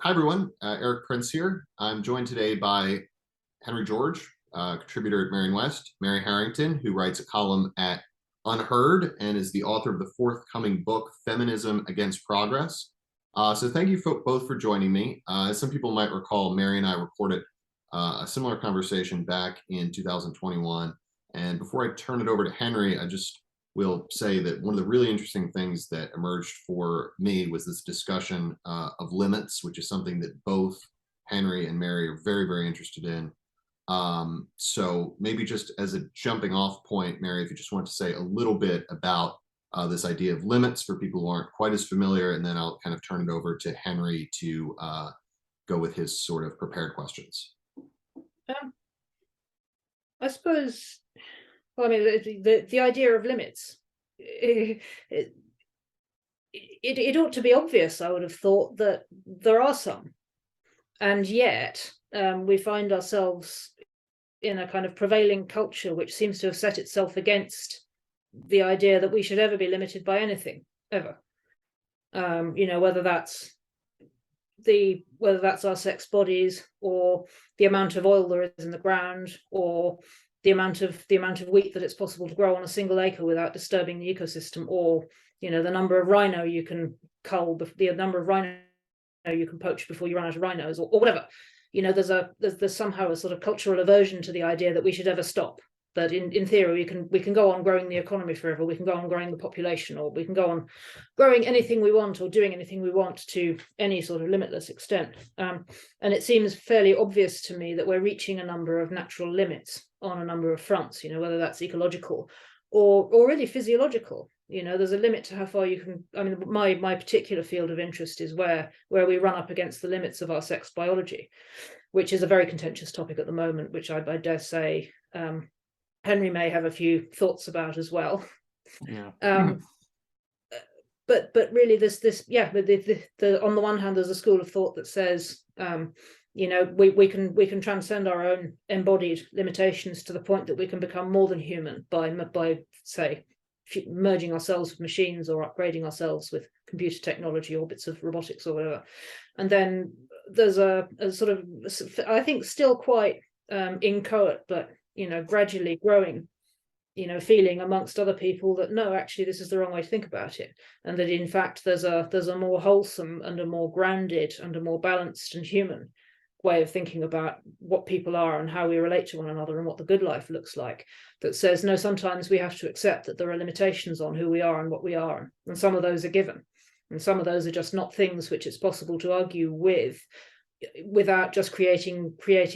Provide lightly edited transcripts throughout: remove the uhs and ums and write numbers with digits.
Hi, everyone. Eric Prince here. I'm joined today by Henry George, contributor at Marion West, Mary Harrington, who writes a column at Unheard and is the author of the forthcoming book, Feminism Against Progress. So thank you both for joining me. As some people might recall, Mary and I recorded a similar conversation back in 2021. And before I turn it over to Henry, I just will say that one of the really interesting things that emerged for me was this discussion of limits, which is something that both Henry and Mary are very, very interested in. So maybe just as a jumping off point, Mary, if you just want to say a little bit about this idea of limits for people who aren't quite as familiar, and then I'll kind of turn it over to Henry to go with his sort of prepared questions. I suppose, well, I mean, the idea of limits, it ought to be obvious, I would have thought, that there are some. And yet we find ourselves in a kind of prevailing culture which seems to have set itself against the idea that we should ever be limited by anything, ever. Whether that's our sex bodies, or the amount of oil there is in the ground, or the amount of wheat that it's possible to grow on a single acre without disturbing the ecosystem, or the number of rhino you can cull, the number of rhino you can poach before you run out of rhinos, or whatever. There's somehow a sort of cultural aversion to the idea that we should ever stop. That in theory we can go on growing the economy forever, we can go on growing the population, or we can go on growing anything we want or doing anything we want to any sort of limitless extent. And it seems fairly obvious to me that we're reaching a number of natural limits on a number of fronts, whether that's ecological or really physiological. There's a limit to how far you can. I mean, my particular field of interest is where we run up against the limits of our sex biology, which is a very contentious topic at the moment, which I dare say Henry may have a few thoughts about as well. Yeah. But really, on the one hand, there's a school of thought that says, we can transcend our own embodied limitations to the point that we can become more than human by say merging ourselves with machines or upgrading ourselves with computer technology or bits of robotics or whatever. And then there's a sort of, I think, still quite inchoate, but gradually growing, feeling amongst other people that no, actually, this is the wrong way to think about it, and that in fact there's a more wholesome and a more grounded and a more balanced and human way of thinking about what people are and how we relate to one another and what the good life looks like, that says no, sometimes we have to accept that there are limitations on who we are and what we are, and some of those are given, and some of those are just not things which it's possible to argue with without just creating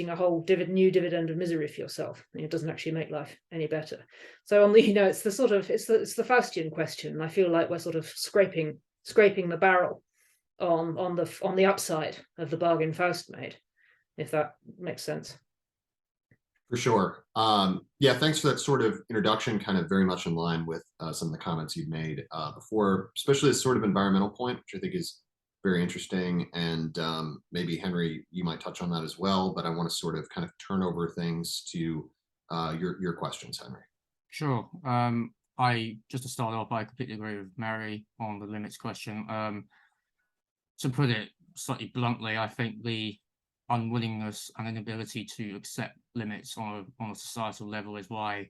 a whole new dividend of misery for yourself. It doesn't actually make life any better. So on the it's the sort of it's the Faustian question, and I feel like we're sort of scraping the barrel on the upside of the bargain Faust made, if that makes sense. For sure. Yeah, thanks for that sort of introduction, kind of very much in line with some of the comments you've made before, especially this sort of environmental point, which I think is very interesting. And maybe Henry, you might touch on that as well, but I want to sort of kind of turn over things to your questions, Henry. Sure. Just to start off, I completely agree with Mary on the limits question. To put it slightly bluntly, I think the unwillingness and inability to accept limits on a societal level is why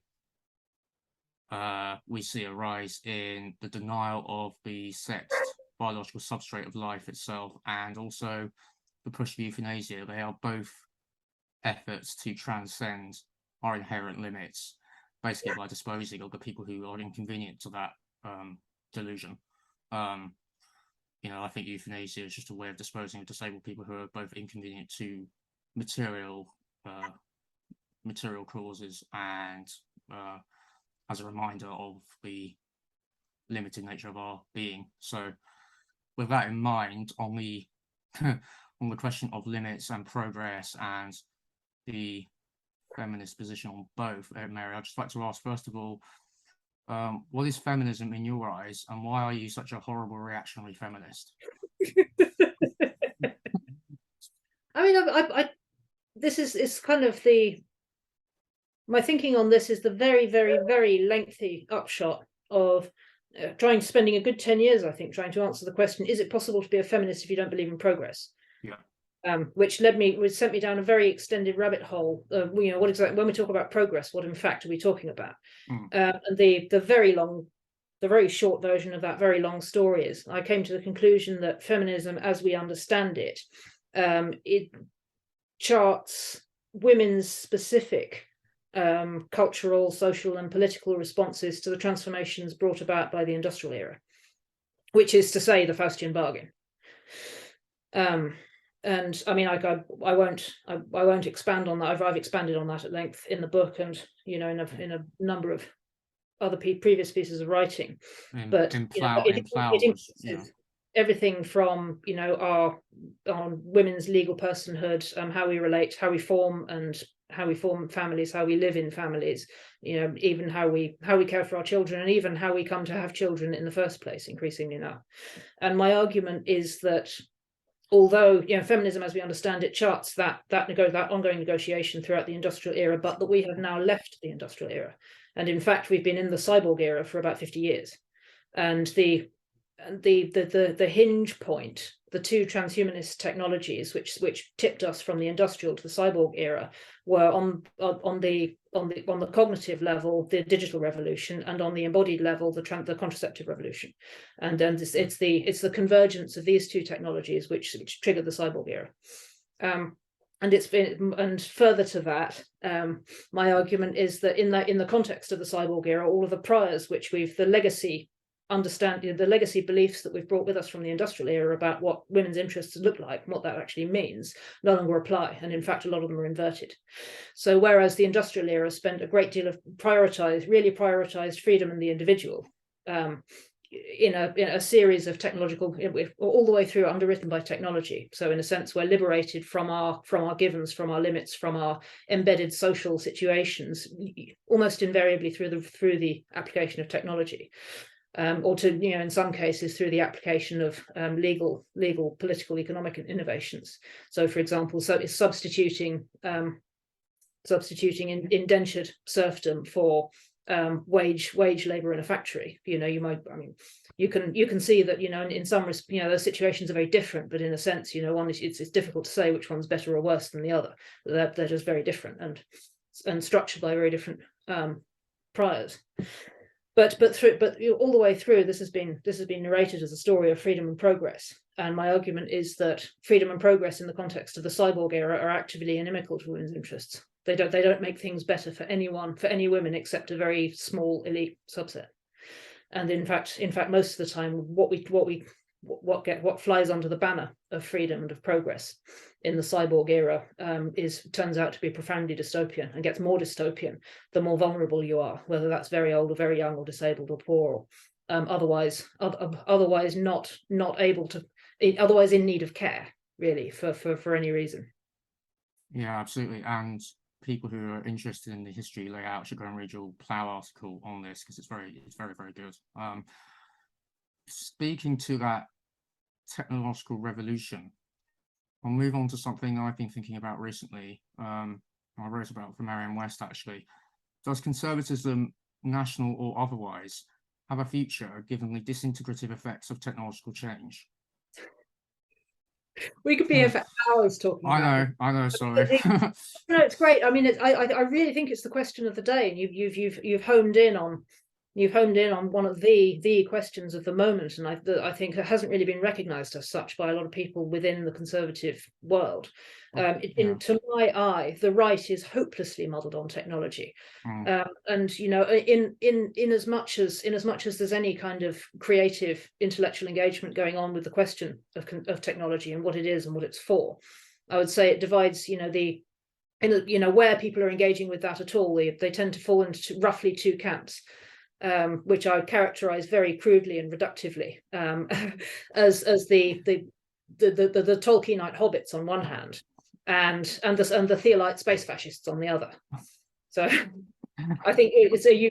we see a rise in the denial of the sexed biological substrate of life itself, and also the push for euthanasia. They are both efforts to transcend our inherent limits, basically by disposing of the people who are inconvenient to that delusion. I think euthanasia is just a way of disposing of disabled people who are both inconvenient to material causes and as a reminder of the limited nature of our being. So with that in mind, on the question of limits and progress and the feminist position on both, Mary, I'd just like to ask, first of all, what is feminism in your eyes, and why are you such a horrible reactionary feminist? I mean, this is kind of my thinking on this is the very, very, very lengthy upshot of spending a good 10 years, I think, trying to answer the question, is it possible to be a feminist if you don't believe in progress? Yeah. which sent me down a very extended rabbit hole. What exactly, when we talk about progress, what in fact are we talking about? And the very short version of that very long story is, I came to the conclusion that feminism, as we understand it, it charts women's specific cultural, social, and political responses to the transformations brought about by the industrial era, which is to say, the Faustian bargain. And I mean, I won't expand on that. I've expanded on that at length in the book, and in a number of other previous pieces of writing. But it includes everything from our women's legal personhood, how we relate, how we form families, how we live in families, even how we care for our children, and even how we come to have children in the first place, increasingly now. And my argument is that although feminism as we understand it charts that ongoing negotiation throughout the industrial era, but that we have now left the industrial era, and in fact we've been in the cyborg era for about 50 years, and the hinge point, the two transhumanist technologies which tipped us from the industrial to the cyborg era, were on the cognitive level the digital revolution, and on the embodied level the contraceptive revolution. And then it's the convergence of these two technologies which triggered the cyborg era. And further to that, my argument is that in the context of the cyborg era, all of the priors which the legacy beliefs that we've brought with us from the industrial era about what women's interests look like and what that actually means no longer apply, and in fact a lot of them are inverted. So whereas the industrial era spent a great deal of prioritized freedom and the individual, in a series of technological, all the way through, underwritten by technology. So in a sense, we're liberated from our givens, from our limits, from our embedded social situations, almost invariably through the application of technology. Or in some cases through the application of legal, political, economic innovations. So, for example, it's substituting indentured serfdom for wage labor in a factory. You can see that in some those situations are very different, but in a sense, it's difficult to say which one's better or worse than the other. They're just very different and structured by very different priors. But all the way through, this has been narrated as a story of freedom and progress. And my argument is that freedom and progress in the context of the cyborg era are actively inimical to women's interests. They don't make things better for any women except a very small elite subset. And in fact, most of the time, what flies under the banner of freedom and of progress in the cyborg era turns out to be profoundly dystopian, and gets more dystopian the more vulnerable you are, whether that's very old or very young or disabled or poor, or otherwise in need of care, really, for any reason. Yeah, absolutely. And people who are interested in the history layout should go and read your Plough article on this, because it's very, very good. Speaking to that technological revolution, I'll move on to something I've been thinking about recently. I wrote about for Marianne West, actually. Does conservatism, national or otherwise, have a future given the disintegrative effects of technological change? We could be here for hours talking about it. I know, sorry. No, it's great. I mean, I really think it's the question of the day, and you've honed in on one of the questions of the moment, and I think it hasn't really been recognised as such by a lot of people within the conservative world. To my eye, the right is hopelessly muddled on technology, and in as much as there's any kind of creative intellectual engagement going on with the question of technology and what it is and what it's for, I would say it divides where people are engaging with that at all. They tend to fall into roughly two camps. Which I characterize very crudely and reductively as the Tolkienite hobbits on one hand, and the Theolite space fascists on the other. So I think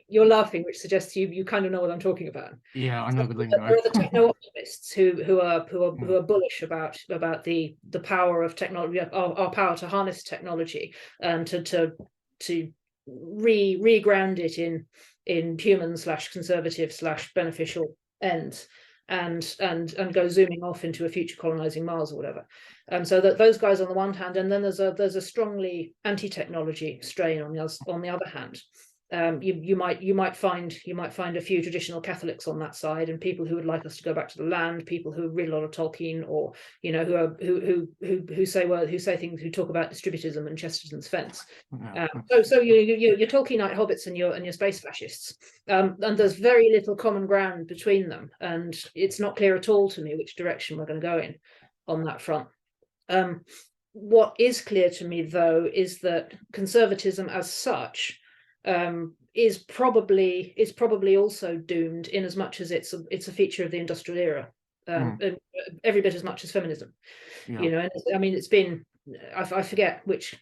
you're laughing, which suggests you kind of know what I'm talking about. Yeah, I know the lingo. There are the techno-optimists who are bullish about the power of technology, our power to harness technology, and to reground it in human / conservative / beneficial ends. and go zooming off into a future colonizing Mars or whatever. So that those guys on the one hand, and then there's a strongly anti-technology strain on the other hand. You might find a few traditional Catholics on that side, and people who would like us to go back to the land, people who read a lot of Tolkien, or who say things, who talk about distributism and Chesterton's fence. So your Tolkienite hobbits and your space fascists, and there's very little common ground between them, and it's not clear at all to me which direction we're going to go in on that front. What is clear to me, though, is that conservatism as such is probably also doomed, in as much as it's a feature of the industrial era, every bit as much as feminism. And I mean, it's been, I forget which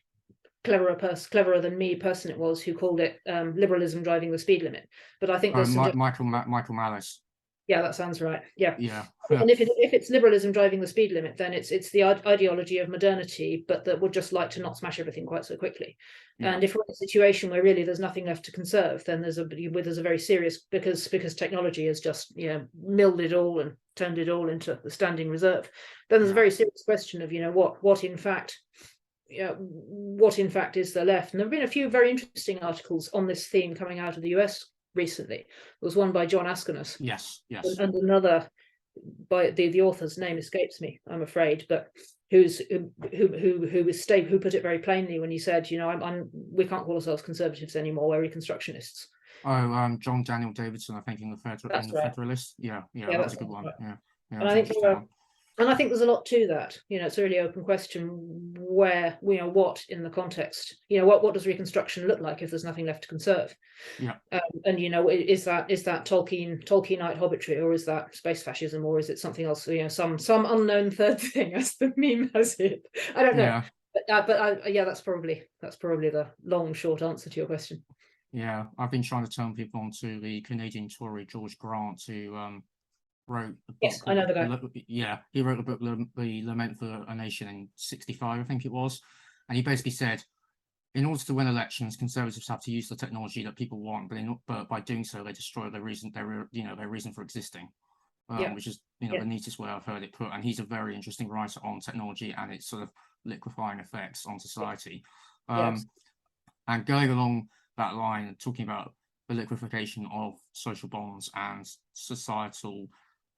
cleverer than me person it was who called it liberalism driving the speed limit, but I think there's Michael Malice. Yeah, that sounds right. Yeah. Yeah. And if it's liberalism driving the speed limit, then it's the ideology of modernity, but that would just like to not smash everything quite so quickly. Yeah. And if we're in a situation where really there's nothing left to conserve, then there's a very serious, because technology has just milled it all and turned it all into the standing reserve. Then there's a very serious question of what in fact is there left. And there have been a few very interesting articles on this theme coming out of the US recently. There was one by John Askenas. Yes. And another by the author's name escapes me, I'm afraid, but who put it very plainly when he said, we can't call ourselves conservatives anymore, we're reconstructionists. John Daniel Davidson, I think, in the Federalist. Yeah, that was a good one. Right. Yeah. And I think there's a lot to that. It's a really open question where, what in the context, what does reconstruction look like if there's nothing left to conserve? Yeah. And is that Tolkienite hobbitry, or is that space fascism, or is it something else? Some unknown third thing, as the meme has it. I don't know. Yeah. That's probably the long short answer to your question. Yeah, I've been trying to turn people onto the Canadian Tory George Grant, who wrote a book. Yes, I know the guy. He wrote a book, The Lament for a Nation, in '65, I think it was, and he basically said, in order to win elections, conservatives have to use the technology that people want, but by doing so, they destroy their reason for existing, which is the neatest way I've heard it put. And he's a very interesting writer on technology and its sort of liquefying effects on society. And going along that line, talking about the liquefaction of social bonds and societal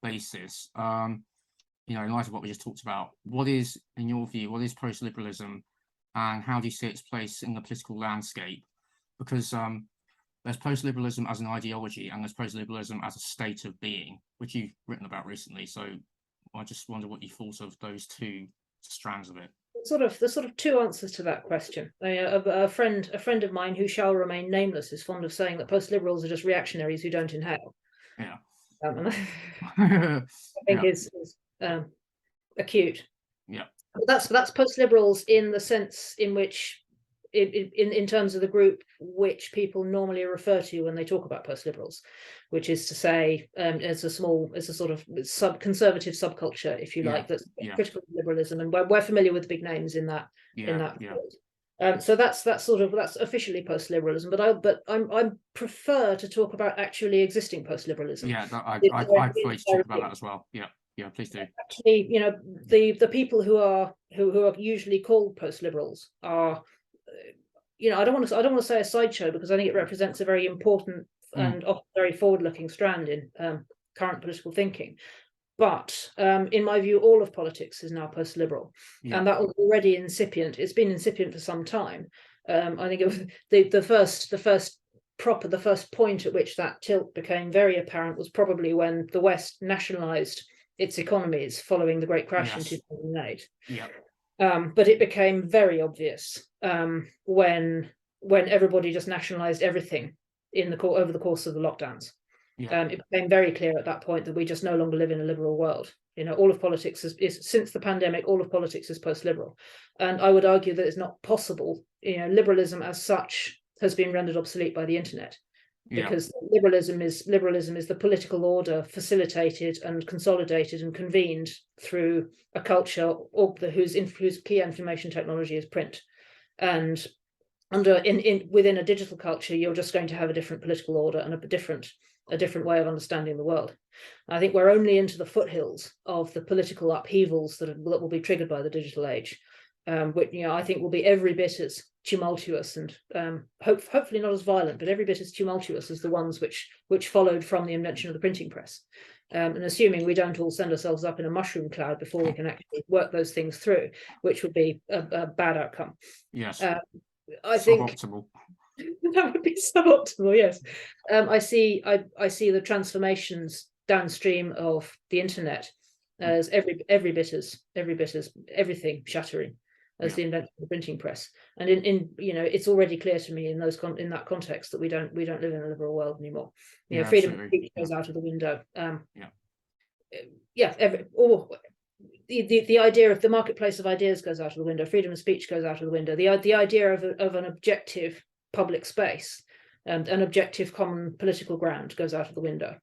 basis, in light of what we just talked about, what is, in your view, what is post-liberalism, and how do you see its place in the political landscape? Because there's post-liberalism as an ideology, and there's post-liberalism as a state of being, which you've written about recently. So I just wonder what you thought of those two strands of it. There's sort of two answers to that question. A friend of mine, who shall remain nameless, is fond of saying that post-liberals are just reactionaries who don't inhale. Yeah. And I think is acute. Yeah. But that's post-liberals in the sense in which, in terms of the group which people normally refer to when they talk about post-liberals, which is to say, as a sort of conservative subculture, if you like, that's critical of liberalism, and we're familiar with the big names in that field. So that's officially post-liberalism, but I prefer to talk about actually existing post-liberalism. Yeah, I prefer to talk about that as well. Yeah, please do. Actually, the people who are usually called post-liberals are, I don't want to say a sideshow, because I think it represents a very important and often very forward-looking strand in current political thinking. But in my view, all of politics is now post-liberal, and that was already incipient. It's been incipient for some time. I think it was the first point at which that tilt became very apparent was probably when the West nationalized its economies following the Great Crash in 2008. But it became very obvious when everybody just nationalized everything over the course of the lockdowns. It became very clear at that point that we just no longer live in a liberal world. All of politics is since the pandemic, all of politics is post-liberal, and I would argue that it's not possible. Liberalism as such has been rendered obsolete by the internet, because liberalism is the political order facilitated and consolidated and convened through a culture whose key information technology is print, and within a digital culture, you're just going to have a different political order and a different a different way of understanding the world. I think we're only into the foothills of the political upheavals that will be triggered by the digital age, which I think will be every bit as tumultuous and hopefully not as violent, but every bit as tumultuous as the ones which followed from the invention of the printing press. And assuming we don't all send ourselves up in a mushroom cloud before we can actually work those things through, which would be a bad outcome. Yes. I think suboptimal. That would be suboptimal. Yes, I see the transformations downstream of the internet as every bit as everything shattering as the invention of the printing press. And in it's already clear to me in that context that we don't live in a liberal world anymore. Freedom of speech goes out of the window. The idea of the marketplace of ideas goes out of the window. Freedom of speech goes out of the window. The idea of an objective public space and an objective common political ground goes out of the window.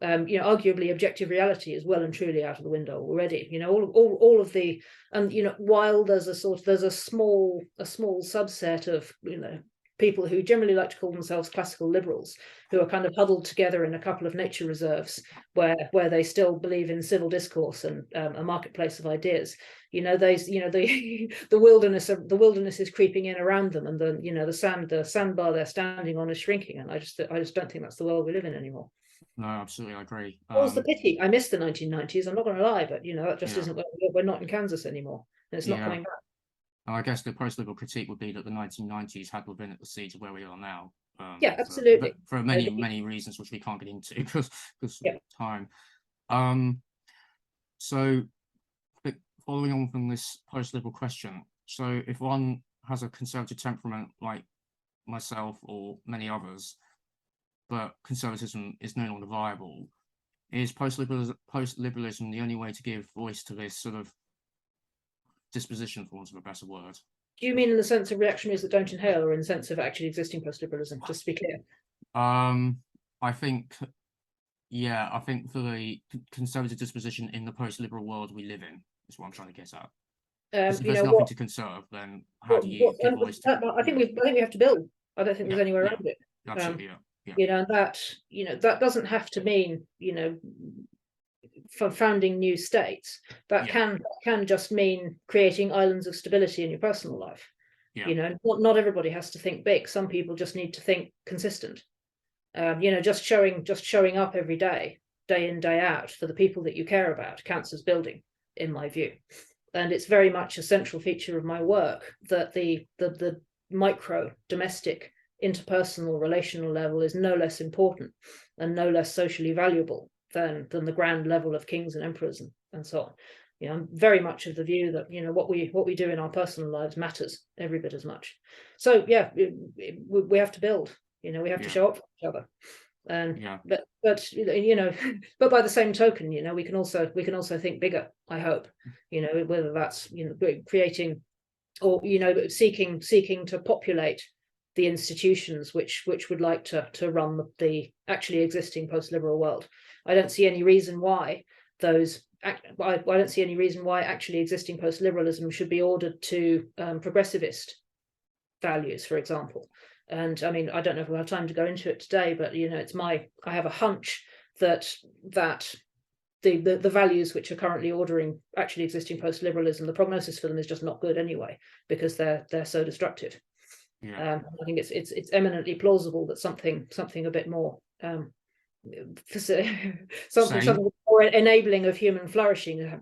Arguably objective reality is well and truly out of the window already. All of the, and while there's a small subset of people who generally like to call themselves classical liberals, who are kind of huddled together in a couple of nature reserves where they still believe in civil discourse and a marketplace of ideas. The wilderness is creeping in around them, and the sandbar they're standing on is shrinking. And I just don't think that's the world we live in anymore. No, absolutely, I agree. What was the pity? I missed the 1990s. I'm not going to lie, but that just isn't where we're not in Kansas anymore, and it's not coming back. And I guess the post-liberal critique would be that the 1990s had been at the seeds of where we are now. Absolutely. For many reasons which we can't get into because of time. So, following on from this post-liberal question, so if one has a conservative temperament like myself or many others, but conservatism is no longer viable, is post-liberalism the only way to give voice to this sort of disposition, for want of a better word? Do you mean in the sense of reactionaries that don't inhale, or in the sense of actually existing post-liberalism, just to be clear? I think for the conservative disposition in the post-liberal world we live in is what I'm trying to get at. If there's nothing to conserve, then how do you give voice to? I think we have to build. I don't think there's anywhere around it. Absolutely, and that doesn't have to mean for founding new states. That can just mean creating islands of stability in your personal life. Not everybody has to think big. Some people just need to think consistent. Just showing up every day in, day out, for the people that you care about counts as building, in my view. And it's very much a central feature of my work that the micro, domestic, interpersonal, relational level is no less important and no less socially valuable than the grand level of kings and emperors and so on. I'm very much of the view that what we do in our personal lives matters every bit as much. So we have to build. We have to show up for each other. And but by the same token, we can also think bigger. I hope, whether that's creating or seeking to populate the institutions which would like to run the actually existing post-liberal world. I don't see any reason why actually existing post-liberalism should be ordered to progressivist values, for example. And I mean, I don't know if we'll have time to go into it today, but I have a hunch that the values which are currently ordering actually existing post-liberalism, the prognosis for them is just not good anyway, because they're so destructive. I think it's eminently plausible that something a bit more something more enabling of human flourishing.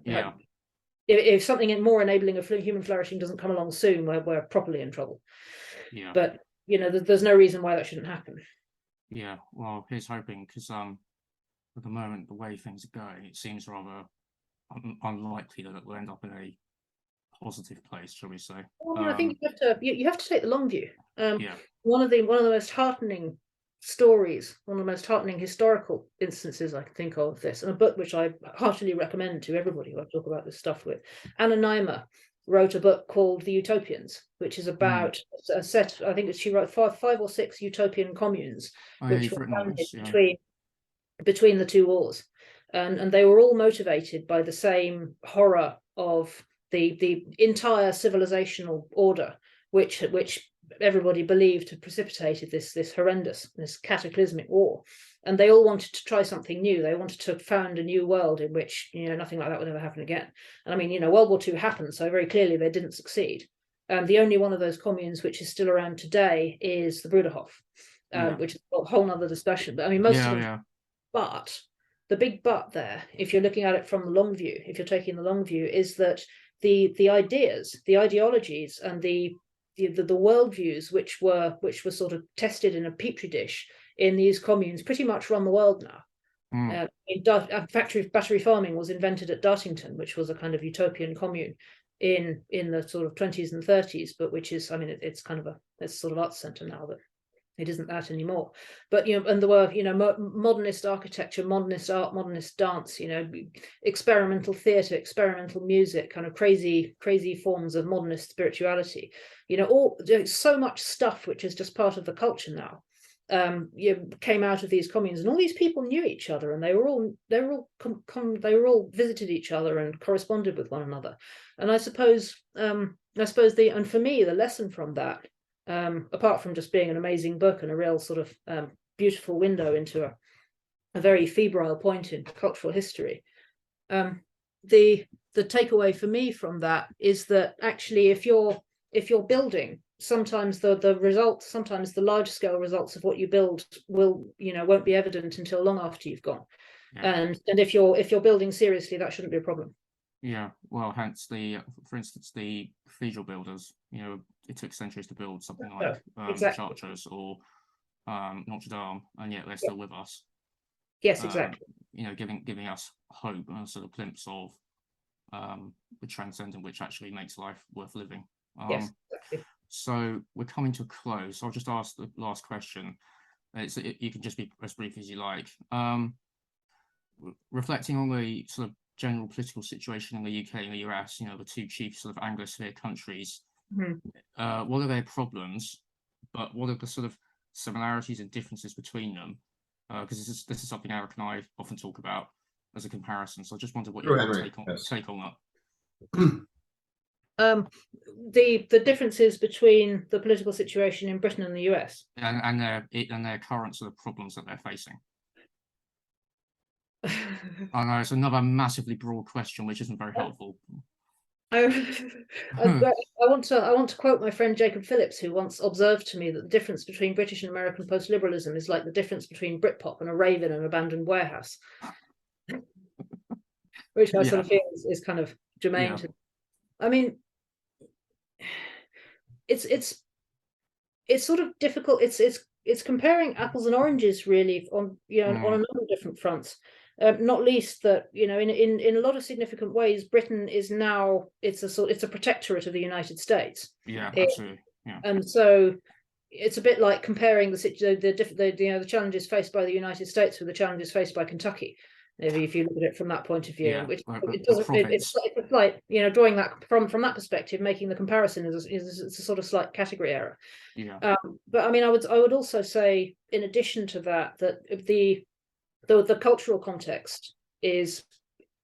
If something more enabling of human flourishing doesn't come along soon, we're properly in trouble. But there's no reason why that shouldn't happen. Well, here's hoping, because at the moment, the way things are going, it seems rather unlikely that it will end up in a positive place, shall we say? Well, I think you have to take the long view. One of the most heartening stories, one of the most heartening historical instances I can think of this, and a book which I heartily recommend to everybody who I talk about this stuff with. Anna Neimer wrote a book called The Utopians, which is about a set. I think she wrote five or six utopian communes, which were founded between the two wars, and they were all motivated by the same horror of the entire civilizational order which everybody believed had precipitated this horrendous, this cataclysmic war. And they all wanted to try something new. They wanted to found a new world in which, nothing like that would ever happen again. And I mean, World War II happened, so very clearly they didn't succeed. The only one of those communes which is still around today is the Bruderhof, which is a whole nother discussion. But I mean, most of them. But the big but there, if you're looking at it from the long view, if you're taking the long view, is that the ideas, the ideologies, and the worldviews which were sort of tested in a petri dish in these communes pretty much run the world now. Battery farming was invented at Dartington, which was a kind of utopian commune in the sort of 20s and 30s, but which is, I mean, it's kind of it's sort of arts centre now, but it isn't that anymore. But and there were modernist architecture, modernist art, modernist dance, experimental theatre, experimental music, kind of crazy forms of modernist spirituality. So much stuff which is just part of the culture now. Came out of these communes, and all these people knew each other, and they were all visited each other and corresponded with one another. And I suppose and for me, the lesson from that, apart from just being an amazing book and a real sort of beautiful window into a very febrile point in cultural history, the takeaway for me from that is that actually, if you're building, sometimes the results, sometimes the large scale results of what you build won't be evident until long after you've gone. And if you're building seriously, that shouldn't be a problem. Yeah, well, hence for instance, the cathedral builders, it took centuries to build something like Chartres or Notre Dame, and yet they're still with us. Yes, exactly. Giving us hope and a sort of glimpse of the transcendent, which actually makes life worth living. Yes, exactly. So we're coming to a close. I'll just ask the last question. You can just be as brief as you like. Reflecting on the sort of general political situation in the UK and the US, the two chief sort of Anglosphere countries, what are their problems, but what are the sort of similarities and differences between them? Because this is something Erich and I often talk about as a comparison. So I just wondered what your take on that. The differences between the political situation in Britain and the US and their current sort of problems that they're facing. I know it's another massively broad question, which isn't very helpful. I want to quote my friend Jacob Phillips, who once observed to me that the difference between British and American post-liberalism is like the difference between Britpop and a rave in an abandoned warehouse, which I sort of feel is kind of germane to. I mean, it's sort of difficult. It's comparing apples and oranges, really, on on a number of different fronts. Not least that in a lot of significant ways, Britain is now it's a protectorate of the United States. Yeah, absolutely. Yeah. And so it's a bit like comparing the challenges faced by the United States with the challenges faced by Kentucky. If you look at it from that point of view, it's like drawing that from that perspective, making the comparison is a sort of slight category error. Yeah. But I mean, I would also say, in addition to that the cultural context is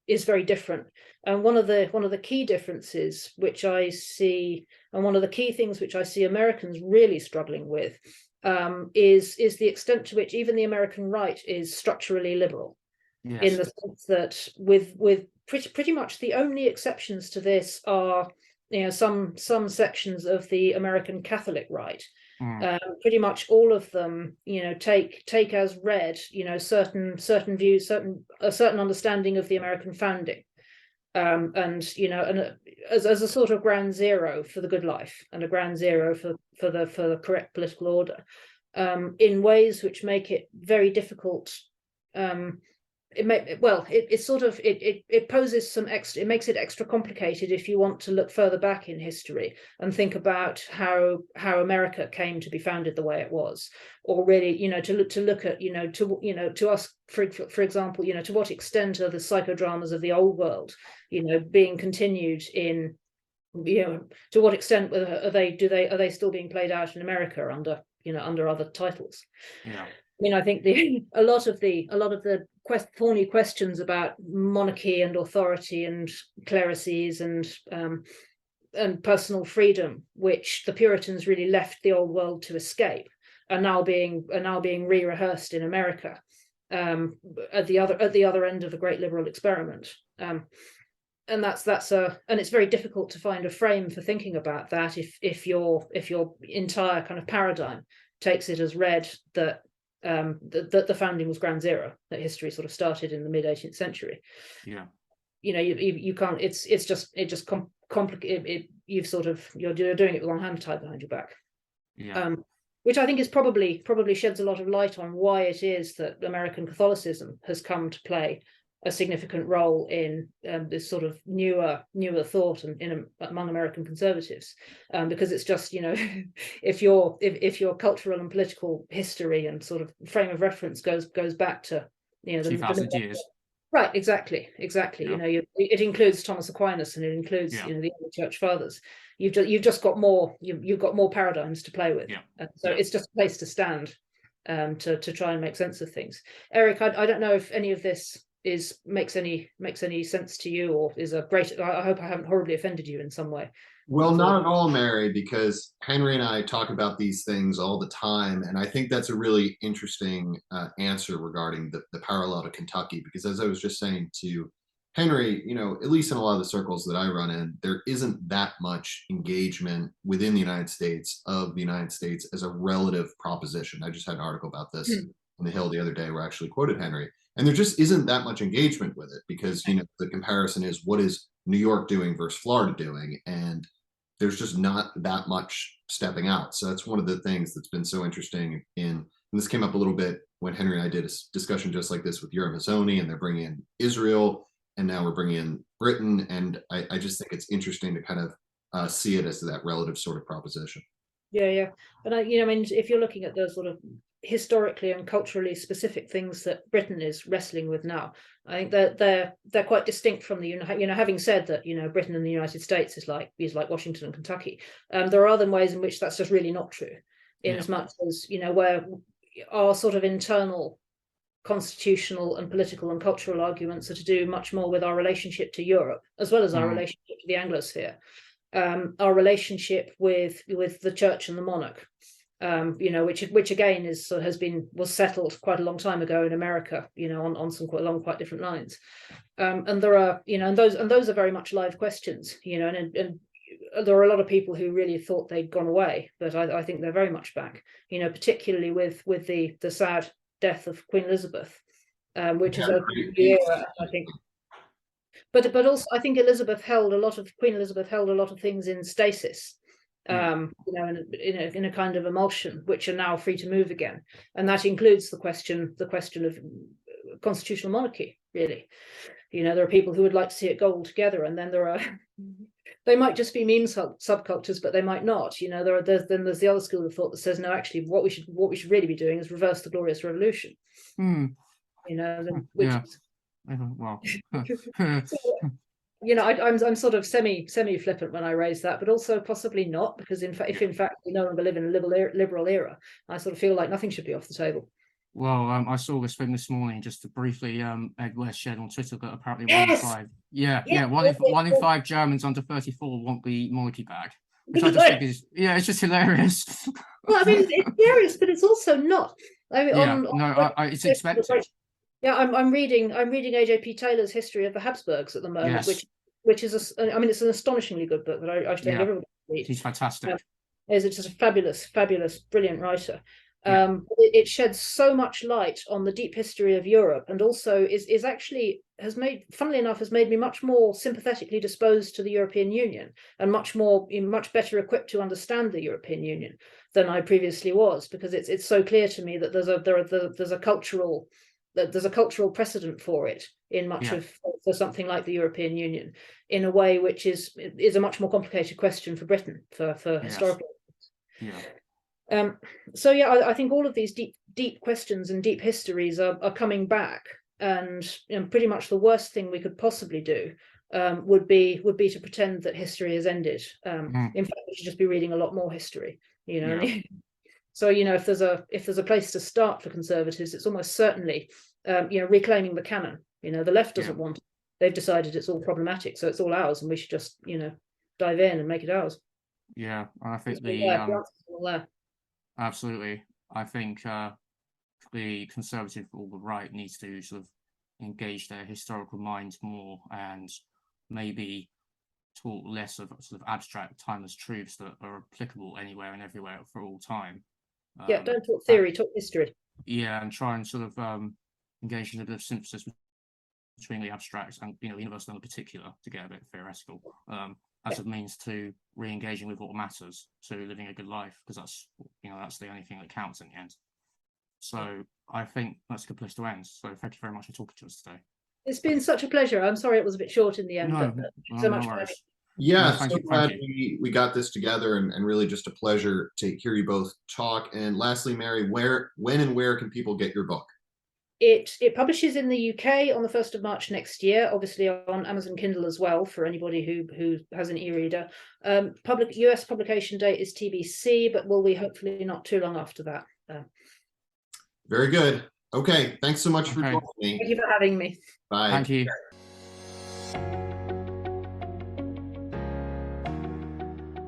very different, and one of the key differences which I see, and one of the key things which I see Americans really struggling with, is the extent to which even the American right is structurally liberal. Yes. In the sense that with pretty much the only exceptions to this are some sections of the American Catholic right. Pretty much all of them take as read certain views, a certain understanding of the American founding, and as a sort of ground zero for the good life and a ground zero for the correct political order, in ways which make it very difficult. It makes it extra complicated if you want to look further back in history and think about how America came to be founded the way it was, or really to look at to us, for example, to what extent are the psychodramas of the old world being continued in to what extent are they still being played out in America under other titles. Yeah. I mean, I think a lot of the thorny questions about monarchy and authority and clerishes and personal freedom, which the Puritans really left the old world to escape, are now being re-rehearsed in America, at the other end of the great liberal experiment. And it's very difficult to find a frame for thinking about that if your entire kind of paradigm takes it as read that the founding was ground zero, that history sort of started in the mid 18th century. Yeah. You can't. It's complicated. You're doing it with one hand tied behind your back. Yeah. Which I think is probably sheds a lot of light on why it is that American Catholicism has come to play a significant role in this sort of newer thought and among American conservatives, because it's just, if your cultural and political history and sort of frame of reference goes back to the 2,000 years. Right, exactly. Yeah. It includes Thomas Aquinas, and it includes the early Church Fathers. You've just got more. You've got more paradigms to play with. Yeah. So it's just a place to stand, to try and make sense of things. Erich, I don't know if any of this makes any sense to you, or is a great. I hope I haven't horribly offended you in some way. Well, not at all, Mary, because Henry and I talk about these things all the time. And I think that's a really interesting answer regarding the parallel to Kentucky, because as I was just saying to Henry, at least in a lot of the circles that I run in, there isn't that much engagement within the United States of the United States as a relative proposition. I just had an article about this in the Hill the other day where I actually quoted Henry. And there just isn't that much engagement with it because, the comparison is what is New York doing versus Florida doing? And there's just not that much stepping out. So that's one of the things that's been so interesting and this came up a little bit when Henry and I did a discussion just like this with Urim Mazzoni, and they're bringing in Israel, and now we're bringing in Britain. And I just think it's interesting to kind of see it as that relative sort of proposition. Yeah. And if you're looking at the sort of historically and culturally specific things that Britain is wrestling with now, I think that they're quite distinct from the having said that Britain and the United States is like Washington and Kentucky. There are other ways in which that's just really not true, in as much as where our sort of internal constitutional and political and cultural arguments are to do much more with our relationship to Europe as well as our relationship to the Anglosphere, our relationship with the church and the monarch. Which again was settled quite a long time ago in America, on some quite different lines. And there are, and those are very much live questions, and there are a lot of people who really thought they'd gone away, but I think they're very much back, particularly with the sad death of Queen Elizabeth, which is opened the era, I think. But also I think Queen Elizabeth held a lot of things in stasis. In a kind of emulsion, which are now free to move again, and that includes the question of constitutional monarchy. Really, there are people who would like to see it go all together, and then there are they might just be meme subcultures, but they might not. There's the other school of thought that says no, actually, what we should really be doing is reverse the Glorious Revolution. Well. I'm sort of semi flippant when I raise that, but also possibly not, because if in fact we no longer live in a liberal era, I sort of feel like nothing should be off the table. Well, I saw this thing this morning, just to briefly, Ed West shared on Twitter that apparently one in five Germans under 34 want the monarchy back, which I just think is it's just hilarious. Well, I mean, it's serious, but it's also not. I mean, it's expected. Yeah, I'm reading AJP Taylor's History of the Habsburgs at the moment, which is it's an astonishingly good book that I think everybody should read. He's fantastic. It's just a fabulous, brilliant writer. It sheds so much light on the deep history of Europe, and also has made me much more sympathetically disposed to the European Union, and much better equipped to understand the European Union than I previously was, because it's so clear to me that there's a cultural precedent for it in much for something like the European Union, in a way which is a much more complicated question for Britain for historical. I think all of these deep questions and deep histories are coming back, and pretty much the worst thing we could possibly do would be to pretend that history has ended. In fact, we should just be reading a lot more history. So if there's a place to start for conservatives, it's almost certainly reclaiming the canon. The left doesn't want it. They've decided it's all problematic, so it's all ours, and we should just dive in and make it ours. Yeah, and I think It's all there, the answers are all there. absolutely. I think the conservative or the right needs to sort of engage their historical minds more and maybe talk less of sort of abstract, timeless truths that are applicable anywhere and everywhere for all time. Yeah, don't talk theory, talk history. Yeah, and try and sort of engage in a bit of synthesis between the abstract and the universal and the particular to get a bit theoretical, as a means to re-engaging with what matters, to living a good life, because that's that's the only thing that counts in the end. So I think that's a good place to end. So thank you very much for talking to us today. It's been such a pleasure. I'm sorry it was a bit short in the end, No, but thank you so much for having me. Yeah, No, thank so you, glad thank we got this together, and really just a pleasure to hear you both talk. And lastly, Mary, when and where can people get your book? It publishes in the UK on the 1st of March next year, obviously on Amazon Kindle as well for anybody who has an e-reader. US publication date is TBC, but will be hopefully not too long after that. Very good. Okay, thanks so much for Okay. joining me. Thank you for having me. Bye. Thank you.